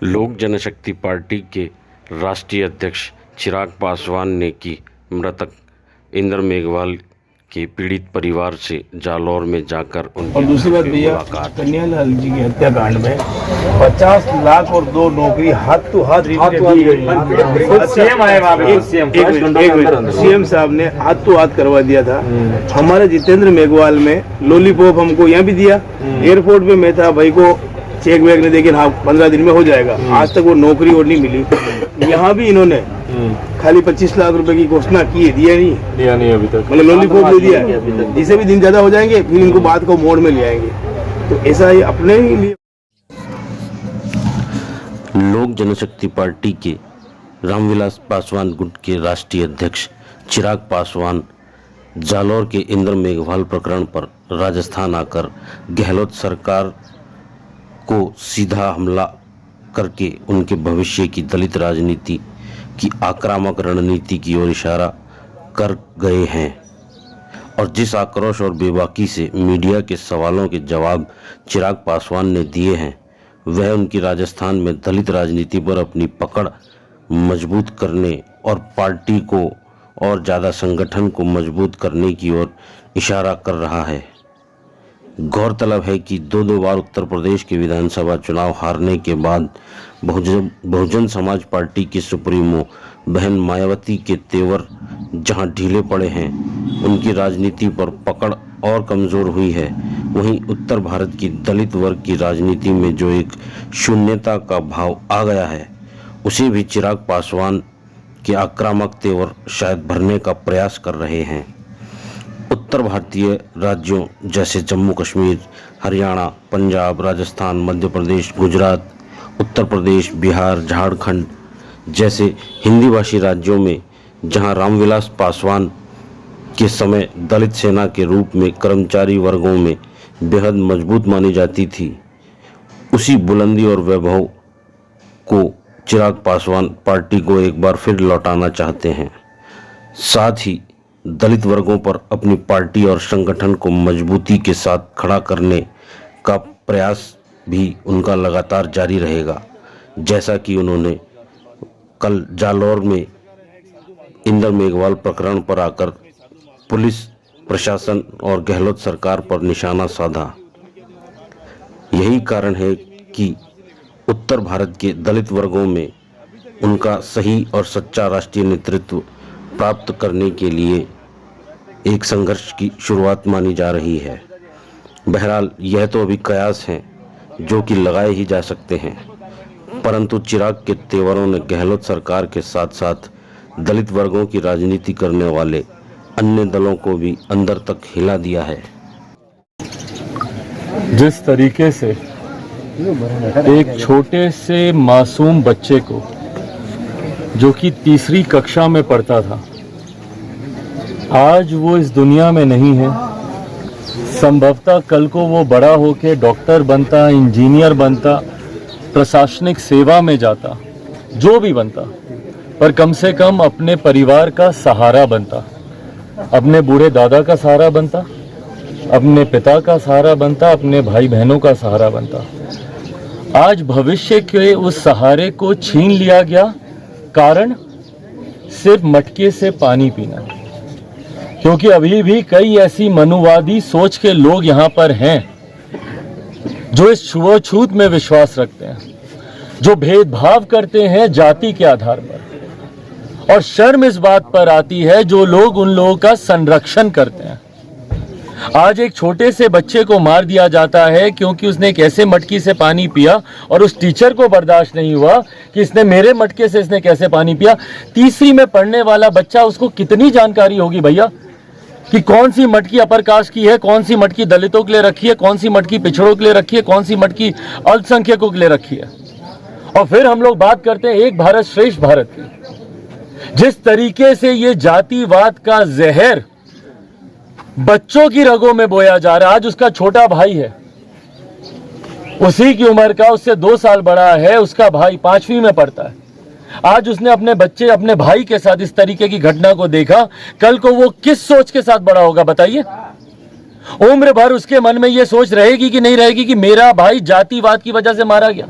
लोक जनशक्ति पार्टी के राष्ट्रीय अध्यक्ष चिराग पासवान ने की मृतक इंद्र मेघवाल के पीड़ित परिवार से जालौर में जाकर उनकी और दूसरी बात भैया, कन्हैयालाल जी की हत्याकांड में 50 लाख और 2 नौकरी हाथ तो हाथ सीएम साहब ने हाथ तो हाथ करवा दिया था। हमारे जितेंद्र मेघवाल में लॉलीपॉप हमको यहाँ भी दिया, एयरपोर्ट पे मैं था, भाई को चेक वेक नहीं देखे, हाँ 15 दिन में हो जाएगा। आज तक वो नौकरी और नहीं मिली। यहाँ भी इन्होंने खाली 25 लाख रुपए की घोषणा की है, दिया नहीं अभी तक, मतलब लॉलीपॉप ले दिया। जिसे भी दिन ज्यादा हो जाएंगे फिर इनको बात को मोड़ में ले आएंगे, तो ऐसा ही अपने ही लिए। लोक जनशक्ति पार्टी के रामविलास पासवान गुट के राष्ट्रीय अध्यक्ष चिराग पासवान जालौर के इंद्र मेघवाल प्रकरण पर राजस्थान आकर गहलोत सरकार को सीधा हमला करके उनके भविष्य की दलित राजनीति की आक्रामक रणनीति की ओर इशारा कर गए हैं। और जिस आक्रोश और बेबाकी से मीडिया के सवालों के जवाब चिराग पासवान ने दिए हैं, वह उनकी राजस्थान में दलित राजनीति पर अपनी पकड़ मजबूत करने और पार्टी को और ज़्यादा संगठन को मजबूत करने की ओर इशारा कर रहा है। गौरतलब है कि दो बार उत्तर प्रदेश के विधानसभा चुनाव हारने के बाद बहुजन समाज पार्टी की सुप्रीमो बहन मायावती के तेवर जहां ढीले पड़े हैं, उनकी राजनीति पर पकड़ और कमज़ोर हुई है, वहीं उत्तर भारत की दलित वर्ग की राजनीति में जो एक शून्यता का भाव आ गया है, उसे भी चिराग पासवान के आक्रामक तेवर शायद भरने का प्रयास कर रहे हैं। उत्तर भारतीय राज्यों जैसे जम्मू कश्मीर, हरियाणा, पंजाब, राजस्थान, मध्य प्रदेश, गुजरात, उत्तर प्रदेश, बिहार, झारखंड जैसे हिंदी भाषी राज्यों में जहां रामविलास पासवान के समय दलित सेना के रूप में कर्मचारी वर्गों में बेहद मजबूत मानी जाती थी, उसी बुलंदी और वैभव को चिराग पासवान पार्टी को एक बार फिर लौटाना चाहते हैं। साथ ही दलित वर्गों पर अपनी पार्टी और संगठन को मजबूती के साथ खड़ा करने का प्रयास भी उनका लगातार जारी रहेगा, जैसा कि उन्होंने कल जालौर में इंद्र मेघवाल प्रकरण पर आकर पुलिस प्रशासन और गहलोत सरकार पर निशाना साधा। यही कारण है कि उत्तर भारत के दलित वर्गों में उनका सही और सच्चा राष्ट्रीय नेतृत्व प्राप्त करने के लिए एक संघर्ष की शुरुआत मानी जा रही है। बहरहाल यह तो अभी कयास हैं जो कि लगाए ही जा सकते हैं, परंतु चिराग के तेवरों ने गहलोत सरकार के साथ साथ दलित वर्गों की राजनीति करने वाले अन्य दलों को भी अंदर तक हिला दिया है। जिस तरीके से एक छोटे से मासूम बच्चे को जो कि तीसरी कक्षा में पढ़ता था, आज वो इस दुनिया में नहीं है, संभवतः कल को वो बड़ा होकर डॉक्टर बनता, इंजीनियर बनता, प्रशासनिक सेवा में जाता, जो भी बनता, पर कम से कम अपने परिवार का सहारा बनता, अपने बूढ़े दादा का सहारा बनता, अपने पिता का सहारा बनता, अपने भाई बहनों का सहारा बनता। आज भविष्य के उस सहारे को छीन लिया गया, कारण सिर्फ मटके से पानी पीना। क्योंकि अभी भी कई ऐसी मनुवादी सोच के लोग यहाँ पर हैं जो इस छुआछूत में विश्वास रखते हैं, जो भेदभाव करते हैं जाति के आधार पर, और शर्म इस बात पर आती है जो लोग उन लोगों का संरक्षण करते हैं। आज एक छोटे से बच्चे को मार दिया जाता है क्योंकि उसने एक ऐसे मटकी से पानी पिया और उस टीचर को बर्दाश्त नहीं हुआ कि इसने मेरे मटके से इसने कैसे पानी पिया। तीसरी में पढ़ने वाला बच्चा, उसको कितनी जानकारी होगी भैया कि कौन सी मटकी अपर कास्ट की है, कौन सी मटकी दलितों के लिए रखी है, कौन सी मटकी पिछड़ों के लिए रखी है, कौन सी मटकी अल्पसंख्यकों के लिए रखी है। और फिर हम लोग बात करते हैं एक भारत श्रेष्ठ भारत की। जिस तरीके से ये जातिवाद का जहर बच्चों की रगों में बोया जा रहा है, आज उसका छोटा भाई है, उसी की उम्र का, उससे 2 साल बड़ा है, उसका भाई 5वीं में पढ़ता है। आज उसने अपने बच्चे, अपने भाई के साथ इस तरीके की घटना को देखा, कल को वो किस सोच के साथ बड़ा होगा बताइए। उम्र भर उसके मन में ये सोच रहेगी कि नहीं रहेगी कि मेरा भाई जातिवाद की वजह से मारा गया,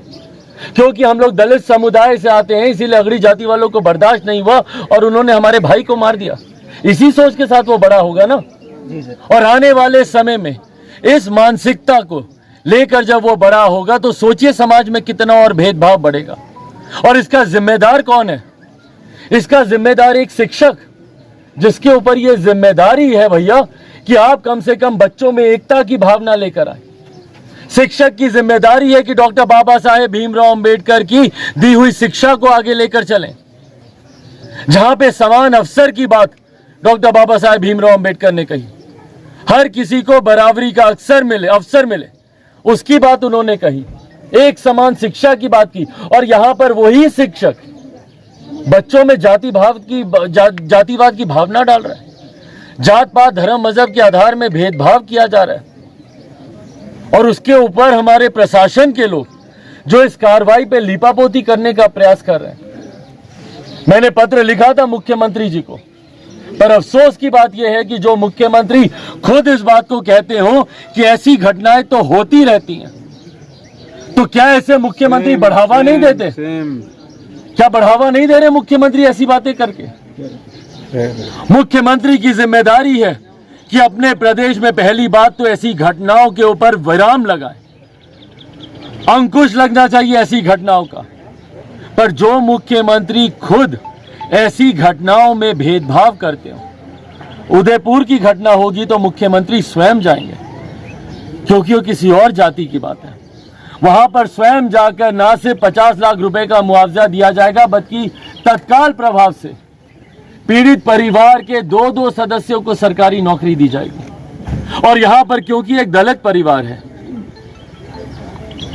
क्योंकि हम लोग दलित समुदाय से आते हैं, इसीलिए अगड़ी जाति वालों को बर्दाश्त नहीं हुआ और उन्होंने हमारे भाई को मार दिया। इसी सोच के साथ वो बड़ा होगा ना। और आने वाले समय में इस मानसिकता को लेकर जब वो बड़ा होगा तो सोचिए समाज में कितना और भेदभाव बढ़ेगा। और इसका जिम्मेदार कौन है? इसका जिम्मेदार एक शिक्षक, जिसके ऊपर ये जिम्मेदारी है भैया कि आप कम से कम बच्चों में एकता की भावना लेकर आए। शिक्षक की जिम्मेदारी है कि डॉक्टर बाबा साहेब भीमराव अंबेडकर की दी हुई शिक्षा को आगे लेकर चलें। जहां पे समान अवसर की बात डॉक्टर बाबा साहेब भीमराव अंबेडकर ने कही, हर किसी को बराबरी का अवसर मिले, उसकी बात उन्होंने कही। एक समान शिक्षा की बात की। और यहां पर वही शिक्षक बच्चों में जातिवाद की भावना डाल रहा है। जात पात धर्म मजहब के आधार में भेदभाव किया जा रहा है। और उसके ऊपर हमारे प्रशासन के लोग जो इस कार्रवाई पे लीपापोती करने का प्रयास कर रहे हैं। मैंने पत्र लिखा था मुख्यमंत्री जी को, पर अफसोस की बात यह है कि जो मुख्यमंत्री खुद इस बात को कहते हो कि ऐसी घटनाएं तो होती रहती हैं, तो क्या ऐसे मुख्यमंत्री बढ़ावा नहीं देते? क्या बढ़ावा नहीं दे रहे मुख्यमंत्री ऐसी बातें करके? मुख्यमंत्री की जिम्मेदारी है कि अपने प्रदेश में पहली बात तो ऐसी घटनाओं के ऊपर विराम लगाए, अंकुश लगना चाहिए ऐसी घटनाओं का। पर जो मुख्यमंत्री खुद ऐसी घटनाओं में भेदभाव करते हो, उदयपुर की घटना होगी तो मुख्यमंत्री स्वयं जाएंगे, क्योंकि वो किसी और जाति की बात है। वहां पर स्वयं जाकर ना सिर्फ 50 लाख रुपए का मुआवजा दिया जाएगा, बल्कि तत्काल प्रभाव से पीड़ित परिवार के 2-2 सदस्यों को सरकारी नौकरी दी जाएगी। और यहां पर क्योंकि एक दलित परिवार है,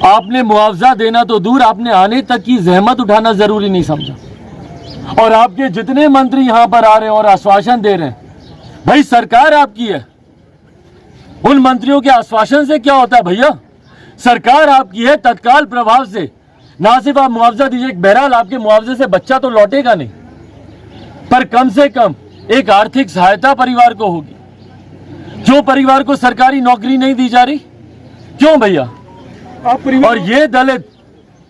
आपने मुआवजा देना तो दूर, आपने आने तक की जहमत उठाना जरूरी नहीं समझा। और आपके जितने मंत्री यहां पर आ रहे हैं और आश्वासन दे रहे हैं, भाई सरकार आपकी है, उन मंत्रियों के आश्वासन से क्या होता है भैया? सरकार आपकी है, तत्काल प्रभाव से ना सिर्फ आप मुआवजा दीजिए, बहरहाल आपके मुआवजे से बच्चा तो लौटेगा नहीं, पर कम से कम एक आर्थिक सहायता परिवार को होगी। क्यों परिवार को सरकारी नौकरी नहीं दी जा रही? क्यों भैया? और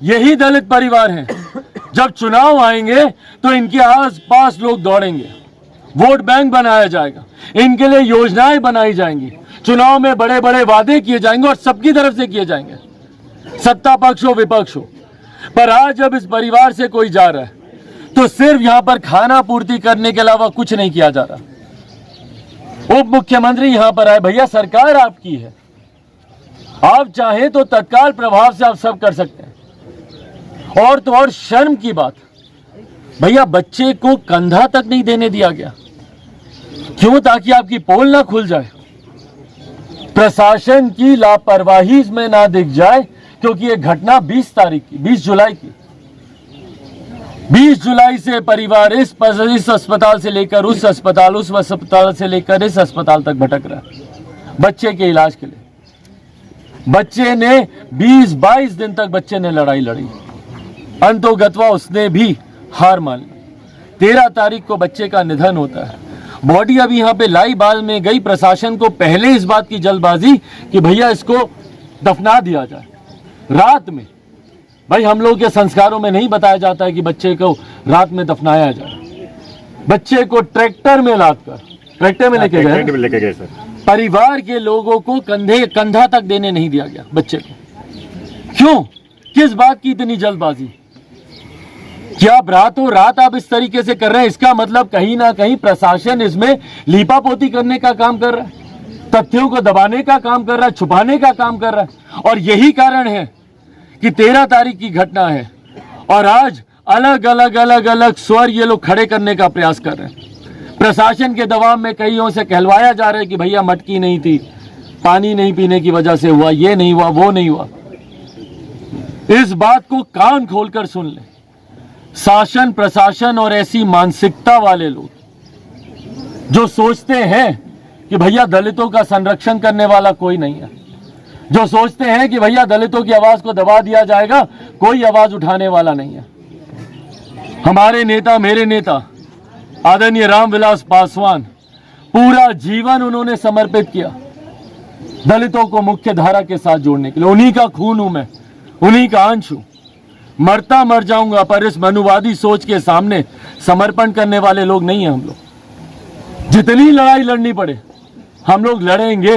यही दलित परिवार हैं, जब चुनाव आएंगे तो इनके आस-पास लोग दौड़ेंगे, वोट बैंक बनाया जाएगा, इनके लिए योजनाएं बनाई जाएंगी, चुनाव में बड़े बड़े वादे किए जाएंगे और सबकी तरफ से किए जाएंगे, सत्ता पक्ष हो विपक्ष हो। पर आज जब इस परिवार से कोई जा रहा है तो सिर्फ यहां पर खाना पूर्ति करने के अलावा कुछ नहीं किया जा रहा। उप मुख्यमंत्री यहां पर आए, भैया सरकार आपकी है, आप चाहें तो तत्काल प्रभाव से आप सब कर सकते हैं। और तो और शर्म की बात, भैया बच्चे को कंधा तक नहीं देने दिया गया। क्यों? ताकि आपकी पोल ना खुल जाए, प्रशासन की लापरवाही में ना दिख जाए। क्योंकि ये घटना 20 जुलाई की, 20 जुलाई से परिवार इस अस्पताल से लेकर उस अस्पताल से लेकर इस अस्पताल तक भटक रहा है बच्चे के इलाज के लिए। बच्चे ने 20-22 दिन तक बच्चे ने लड़ाई लड़ी, अंतोगत्वा उसने भी हार मान ली। 13 तारीख को बच्चे का निधन होता है। बॉडी अभी यहाँ पे लाई बाल में गई। प्रशासन को पहले इस बात की जल्दबाजी कि भैया इसको दफना दिया जाए रात में। भाई हम लोग के संस्कारों में नहीं बताया जाता है कि बच्चे को रात में दफनाया जाए। बच्चे को ट्रैक्टर में लादकर ट्रैक्टर में लेके गए सर। परिवार के लोगों को कंधा तक देने नहीं दिया गया बच्चे को। क्यों? किस बात की इतनी जल्दबाजी? क्या आप रातों रात आप इस तरीके से कर रहे हैं? इसका मतलब कहीं ना कहीं प्रशासन इसमें लीपापोती करने का काम कर रहा है, तथ्यों को दबाने का काम कर रहा है, छुपाने का काम कर रहा है। और यही कारण है कि 13 तारीख की घटना है और आज अलग अलग स्वर ये लोग खड़े करने का प्रयास कर रहे हैं। प्रशासन के दबाव में कईयों से कहलवाया जा रहा है कि भैया मटकी नहीं थी, पानी नहीं पीने की वजह से हुआ, ये नहीं हुआ, वो नहीं हुआ। इस बात को कान खोलकर सुन ले। शासन प्रशासन और ऐसी मानसिकता वाले लोग जो सोचते हैं कि भैया दलितों का संरक्षण करने वाला कोई नहीं है, जो सोचते हैं कि भैया दलितों की आवाज को दबा दिया जाएगा, कोई आवाज उठाने वाला नहीं है। हमारे नेता, मेरे नेता आदरणीय रामविलास पासवान, पूरा जीवन उन्होंने समर्पित किया दलितों को मुख्य धारा के साथ जोड़ने के लिए। उन्हीं का खून हूं मैं, उन्हीं का अंश हूं। मरता मर जाऊंगा, पर इस मनुवादी सोच के सामने समर्पण करने वाले लोग नहीं हैं हम लोग। जितनी लड़ाई लड़नी पड़े हम लोग लड़ेंगे,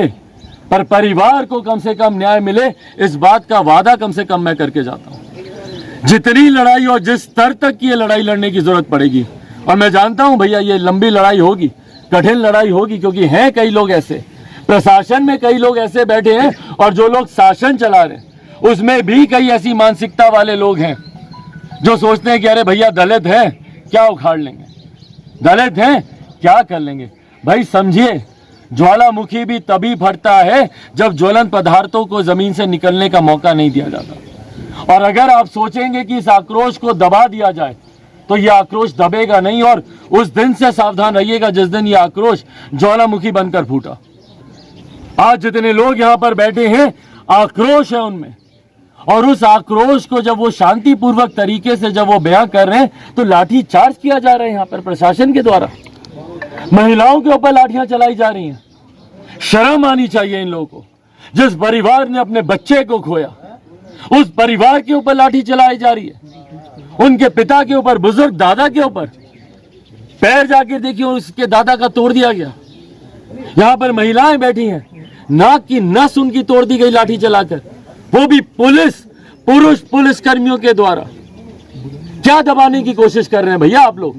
पर परिवार को कम से कम न्याय मिले, इस बात का वादा कम से कम मैं करके जाता हूं। जितनी लड़ाई और जिस स्तर तक की ये लड़ाई लड़ने की जरूरत पड़ेगी, और मैं जानता हूं भैया ये लंबी लड़ाई होगी, कठिन लड़ाई होगी, क्योंकि हैं कई लोग ऐसे, प्रशासन में कई लोग ऐसे बैठे हैं, और जो लोग शासन चला रहे हैं उसमें भी कई ऐसी मानसिकता वाले लोग हैं जो सोचते हैं कि अरे भैया दलित है क्या उखाड़ लेंगे, दलित हैं क्या कर लेंगे। भाई समझिए, ज्वालामुखी भी तभी फटता है जब ज्वलंत पदार्थों को जमीन से निकलने का मौका नहीं दिया जाता। और अगर आप सोचेंगे कि इस आक्रोश को दबा दिया जाए तो यह आक्रोश दबेगा नहीं, और उस दिन से सावधान रहिएगा जिस दिन यह आक्रोश ज्वालामुखी बनकर फूटा। आज जितने लोग यहाँ पर बैठे हैं आक्रोश है उनमें, और उस आक्रोश को जब वो शांतिपूर्वक तरीके से जब वो बयां कर रहे हैं तो लाठी चार्ज किया जा रहा है यहाँ पर प्रशासन के द्वारा, महिलाओं के ऊपर लाठियां चलाई जा रही हैं। शर्म आनी चाहिए इन लोगों को। जिस परिवार ने अपने बच्चे को खोया उस परिवार के ऊपर लाठी चलाई जा रही है, उनके पिता के ऊपर, बुजुर्ग दादा के ऊपर। पैर जाके देखिए उसके दादा का तोड़ दिया गया। यहाँ पर महिलाएं बैठी हैं, नाक की नस उनकी तोड़ दी गई लाठी चलाकर, वो भी पुरुष पुलिस कर्मियों के द्वारा। क्या दबाने की कोशिश कर रहे हैं भैया आप लोग?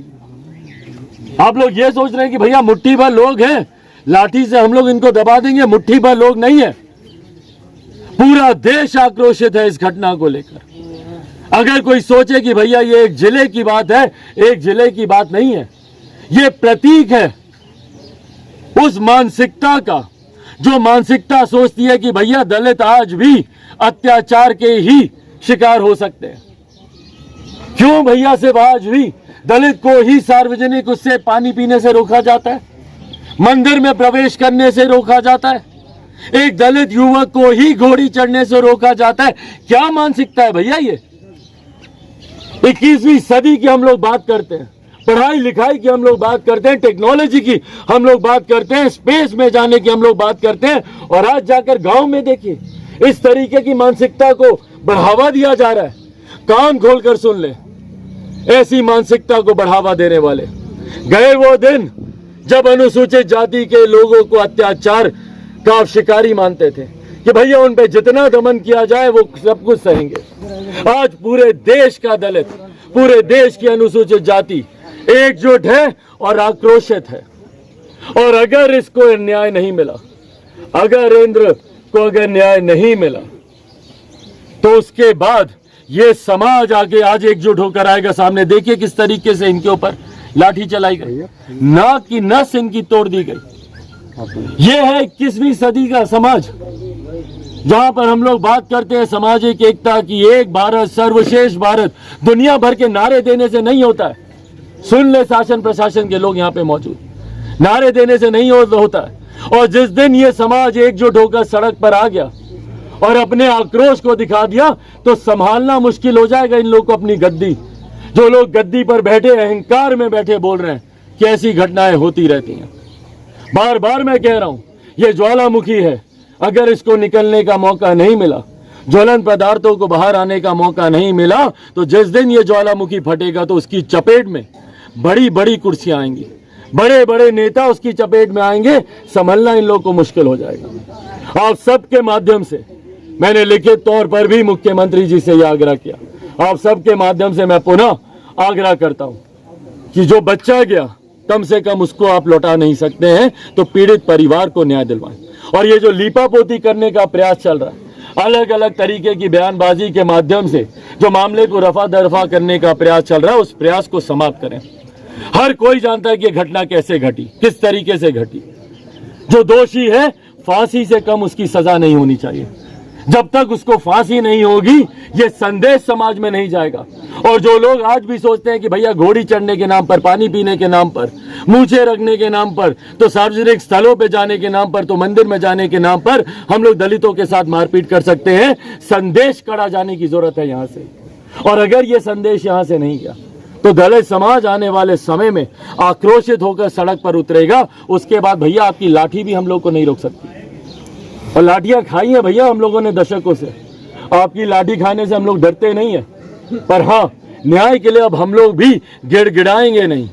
आप लोग ये सोच रहे हैं कि भैया मुट्ठी भर लोग हैं, लाठी से हम लोग इनको दबा देंगे। मुट्ठी भर लोग नहीं है, पूरा देश आक्रोशित है इस घटना को लेकर। अगर कोई सोचे कि भैया ये एक जिले की बात है, एक जिले की बात नहीं है, ये प्रतीक है उस मानसिकता का जो मानसिकता सोचती है कि भैया दलित आज भी अत्याचार के ही शिकार हो सकते हैं। क्यों भैया सिर्फ आज भी दलित को ही सार्वजनिक उससे पानी पीने से रोका जाता है, मंदिर में प्रवेश करने से रोका जाता है, एक दलित युवक को ही घोड़ी चढ़ने से रोका जाता है? क्या मानसिकता है भैया ये? 21वीं सदी की हम लोग बात करते हैं, पढ़ाई लिखाई की हम लोग बात करते हैं, टेक्नोलॉजी की हम लोग बात करते हैं, स्पेस में जाने की हम लोग बात करते हैं, और आज जाकर गांव में देखिए इस तरीके की मानसिकता को बढ़ावा दिया जा रहा है। कान खोलकर सुन ले, ऐसी मानसिकता को बढ़ावा देने वाले। गए वो दिन जब अनुसूचित जाति के लोगों को अत्याचार का आप शिकारी मानते थे कि भैया उन पे जितना दमन किया जाए वो सब कुछ सहेंगे। आज पूरे देश का दलित, पूरे देश की अनुसूचित जाति एकजुट है और आक्रोशित है। और अगर इसको न्याय नहीं मिला, अगर इंद्र को अगर न्याय नहीं मिला, तो उसके बाद ये समाज आगे आज एकजुट होकर आएगा सामने। देखिए किस तरीके से इनके ऊपर लाठी चलाई गई, नाक की नस इनकी तोड़ दी गई। ये है 21वीं सदी का समाज, जहां पर हम लोग बात करते हैं सामाजिक एकता की, एक भारत सर्वश्रेष्ठ भारत। दुनिया भर के नारे देने से नहीं होता है। सुन ले शासन प्रशासन के लोग यहाँ पे मौजूद, नारे देने से नहीं होता है। और जिस दिन ये समाज एकजुट होकर सड़क पर आ गया और अपने आक्रोश को दिखा दिया, तो संभालना मुश्किल हो जाएगा इन लोगों को अपनी गद्दी। जो लोग गद्दी पर बैठे अहंकार में बैठे बोल रहे हैं कि ऐसी घटनाएं होती रहती हैं। बार बार मैं कह रहा हूं, ये ज्वालामुखी है। अगर इसको निकलने का मौका नहीं मिला, ज्वलंत पदार्थों को बाहर आने का मौका नहीं मिला, तो जिस दिन ये ज्वालामुखी फटेगा तो उसकी चपेट में बड़ी बड़ी कुर्सियां आएंगी, बड़े बड़े नेता उसकी चपेट में आएंगे। संभलना इन लोगों को मुश्किल हो जाएगा। आप सबके माध्यम से मैंने लिखित तौर पर भी मुख्यमंत्री जी से यह आग्रह किया। आप सबके माध्यम से मैं पुनः आग्रह करता हूं कि जो बच्चा गया कम से कम उसको आप लौटा नहीं सकते हैं, तो पीड़ित परिवार को न्याय दिलवाएं। और ये जो लीपापोती करने का प्रयास चल रहा है, अलग अलग तरीके की बयानबाजी के माध्यम से जो मामले को रफा दरफा करने का प्रयास चल रहा है, उस प्रयास को समाप्त करें। हर कोई जानता है कि यह घटना कैसे घटी, किस तरीके से घटी। जो दोषी है फांसी से कम उसकी सजा नहीं होनी चाहिए। जब तक उसको फांसी नहीं होगी ये संदेश समाज में नहीं जाएगा। और जो लोग आज भी सोचते हैं कि भैया घोड़ी चढ़ने के नाम पर, पानी पीने के नाम पर, मूछें रखने के नाम पर, तो सार्वजनिक स्थलों पे जाने के नाम पर, तो मंदिर में जाने के नाम पर हम लोग दलितों के साथ मारपीट कर सकते हैं, संदेश कड़ा जाने की जरूरत है यहाँ से। और अगर ये संदेश यहाँ से नहीं गया तो दलित समाज आने वाले समय में आक्रोशित होकर सड़क पर उतरेगा। उसके बाद भैया आपकी लाठी भी हम लोग को नहीं रोक सकती। और लाठियां खाई है भैया हम लोगों ने दशकों से। आपकी लाठी खाने से हम लोग डरते नहीं है। पर हाँ, न्याय के लिए अब हम लोग भी गिड़गिड़ाएंगे नहीं।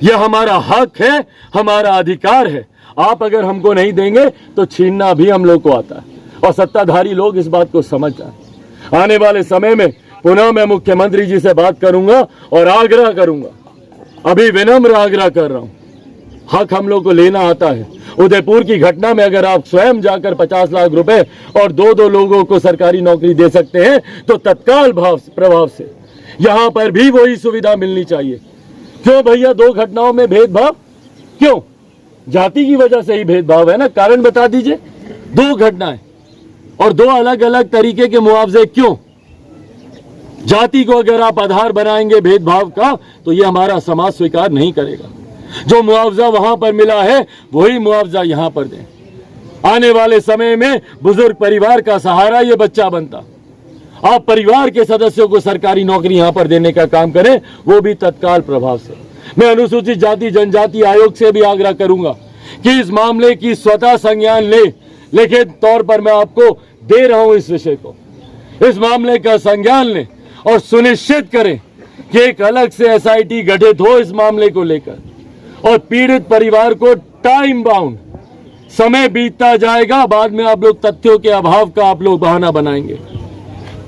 यह हमारा हक है, हमारा अधिकार है। आप अगर हमको नहीं देंगे तो छीनना भी हम लोग को आता है, और सत्ताधारी लोग इस बात को समझ जाए। आने वाले समय में पुनः मैं मुख्यमंत्री जी से बात करूंगा और आग्रह करूंगा, अभी विनम्र आग्रह कर रहा हूं, हक हम लोग को लेना आता है। उदयपुर की घटना में अगर आप स्वयं जाकर 50 लाख रुपए और दो लोगों को सरकारी नौकरी दे सकते हैं तो तत्काल प्रभाव से यहां पर भी वही सुविधा मिलनी चाहिए। क्यों भैया 2 घटनाओं में भेदभाव? क्यों? जाति की वजह से ही भेदभाव है ना? कारण बता दीजिए। 2 घटनाएं और 2 अलग अलग तरीके के मुआवजे क्यों? जाति को अगर आप आधार बनाएंगे भेदभाव का तो ये हमारा समाज स्वीकार नहीं करेगा। जो मुआवजा वहां पर मिला है वही मुआवजा यहां पर दें। आने वाले समय में बुजुर्ग परिवार का सहारा ये बच्चा बनता। आप परिवार के सदस्यों को सरकारी नौकरी यहां पर देने का काम करें, वो भी तत्काल प्रभाव से। मैं अनुसूचित जाति जनजाति आयोग से भी आग्रह करूंगा कि इस मामले की स्वतः संज्ञान ले। लिखित तौर पर मैं आपको दे रहा हूं इस विषय को, इस मामले का संज्ञान लें और सुनिश्चित करें कि एक अलग से एसआईटी गठित हो इस मामले को लेकर, और पीड़ित परिवार को टाइम बाउंड, समय बीतता जाएगा, बाद में आप लोग तथ्यों के अभाव का आप लोग बहाना बनाएंगे।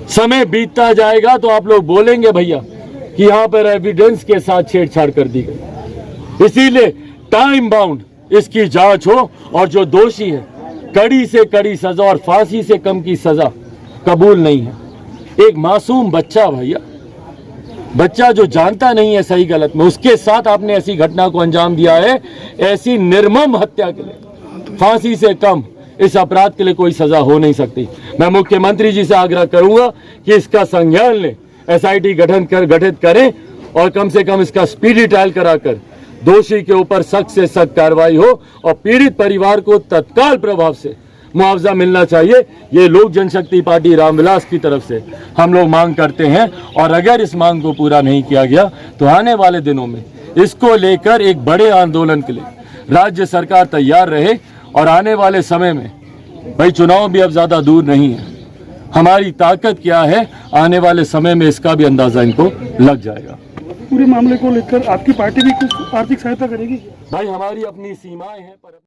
समय बीतता जाएगा तो आप लोग बोलेंगे भैया कि यहां पर एविडेंस के साथ छेड़छाड़ कर दी गई। इसीलिए टाइम बाउंड इसकी जांच हो, और जो दोषी है कड़ी से कड़ी सजा और फांसी से कम की सजा कबूल नहीं है। एक मासूम बच्चा भैया, बच्चा जो जानता नहीं है सही गलत में, उसके साथ आपने ऐसी घटना को अंजाम दिया है। ऐसी निर्मम हत्या के लिए फांसी से कम इस अपराध के लिए कोई सजा हो नहीं सकती। मैं मुख्यमंत्री जी से आग्रह करूंगा कि इसका संज्ञान लें, एसआईटी गठित करें, और कम से कम इसका स्पीडी ट्रायल कराकर दोषी के ऊपर सख्त से सख्त कार्रवाई हो, और पीड़ित परिवार को तत्काल प्रभाव से मुआवजा मिलना चाहिए। ये लोक जनशक्ति पार्टी रामविलास की तरफ से हम लोग मांग करते हैं, और अगर इस मांग को पूरा नहीं किया गया तो आने वाले दिनों में इसको लेकर एक बड़े आंदोलन के लिए राज्य सरकार तैयार रहे। और आने वाले समय में भाई चुनाव भी अब ज्यादा दूर नहीं है, हमारी ताकत क्या है आने वाले समय में इसका भी अंदाजा इनको लग जाएगा। पूरे मामले को लेकर आपकी पार्टी भी कुछ आर्थिक सहायता करेगी? भाई हमारी अपनी सीमाएं हैं पर